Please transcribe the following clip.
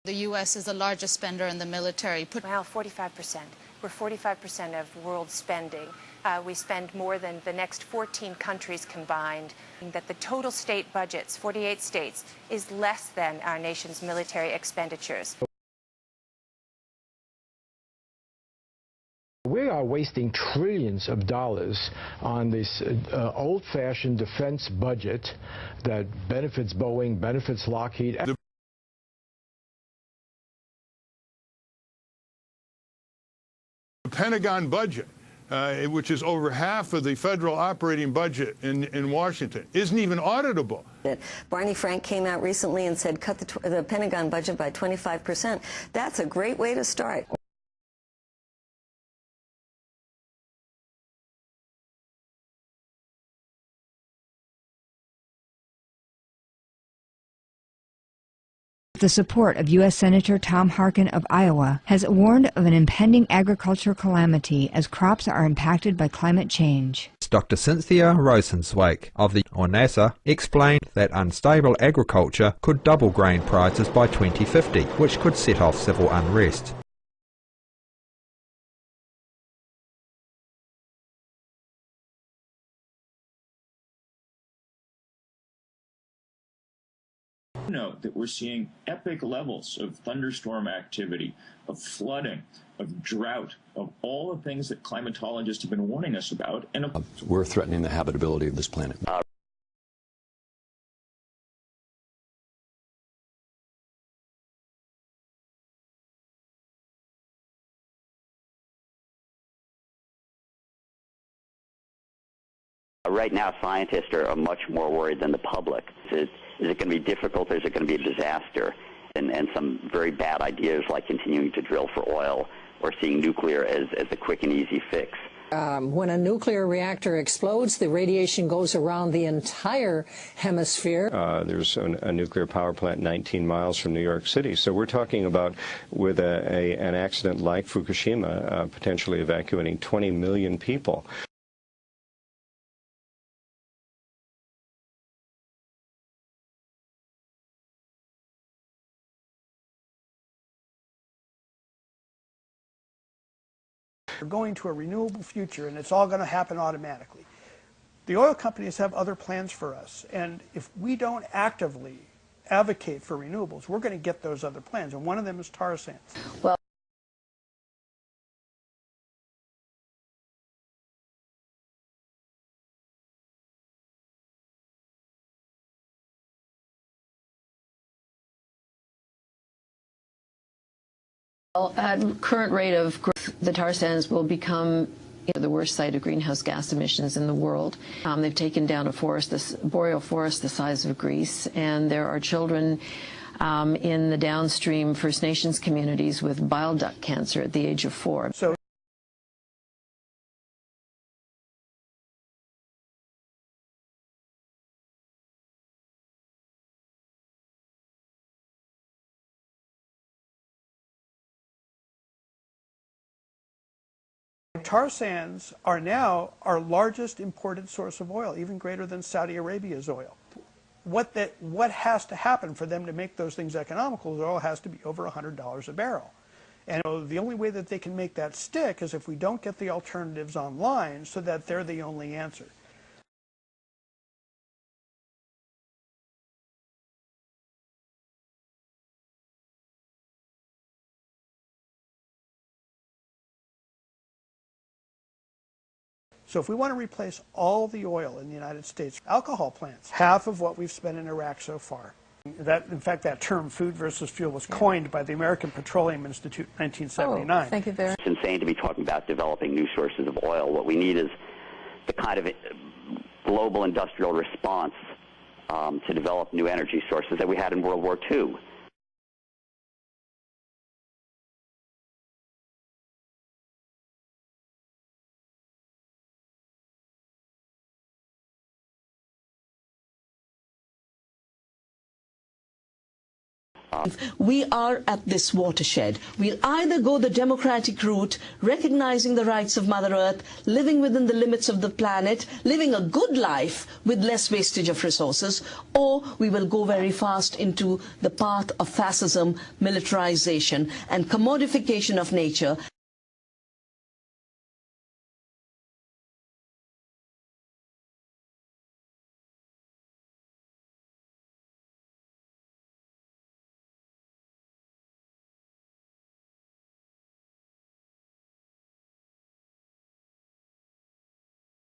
The U.S. is the largest spender in the military. Well, 45%. We're 45% of world spending. We spend more than the next 14 countries combined. That the total state budgets, 48 states, is less than our nation's military expenditures. We are wasting trillions of dollars on this old-fashioned defense budget that benefits Boeing, benefits Lockheed. The Pentagon budget, which is over half of the federal operating budget in Washington, isn't even auditable. Barney Frank came out recently and said cut the Pentagon budget by 25%. That's a great way to start. The support of U.S. Senator Tom Harkin of Iowa has warned of an impending agricultural calamity as crops are impacted by climate change. Dr. Cynthia Rosenzweig of the NASA explained that unstable agriculture could double grain prices by 2050, which could set off civil unrest. Note that we're seeing epic levels of thunderstorm activity, of flooding, of drought, of all the things that climatologists have been warning us about. And we're threatening the habitability of this planet. Right now, scientists are much more worried than the public. Is it going to be difficult, or is it going to be a disaster? And some very bad ideas like continuing to drill for oil or seeing nuclear as a quick and easy fix. When a nuclear reactor explodes, the radiation goes around the entire hemisphere. There's a nuclear power plant 19 miles from New York City. So we're talking about, with an accident like Fukushima, potentially evacuating 20 million people. We're going to a renewable future, and it's all going to happen automatically. The oil companies have other plans for us, and if we don't actively advocate for renewables, we're going to get those other plans, and one of them is tar sands. Well, at current rate of growth, the tar sands will become the worst site of greenhouse gas emissions in the world. They've taken down a forest, this boreal forest the size of Greece, and there are children in the downstream First Nations communities with bile duct cancer at the age of 4. So tar sands are now our largest imported source of oil, even greater than Saudi Arabia's oil. What has to happen for them to make those things economical is oil has to be over $100 a barrel. And the only way that they can make that stick is if we don't get the alternatives online so that they're the only answer. So if we want to replace all the oil in the United States, alcohol plants, half of what we've spent in Iraq so far. In fact, that term, food versus fuel, was coined by the American Petroleum Institute in 1979. Oh, thank you very much. It's insane to be talking about developing new sources of oil. What we need is the kind of global industrial response to develop new energy sources that we had in World War II. We are at this watershed. We'll either go the democratic route, recognizing the rights of Mother Earth, living within the limits of the planet, living a good life with less wastage of resources, or we will go very fast into the path of fascism, militarization, and commodification of nature.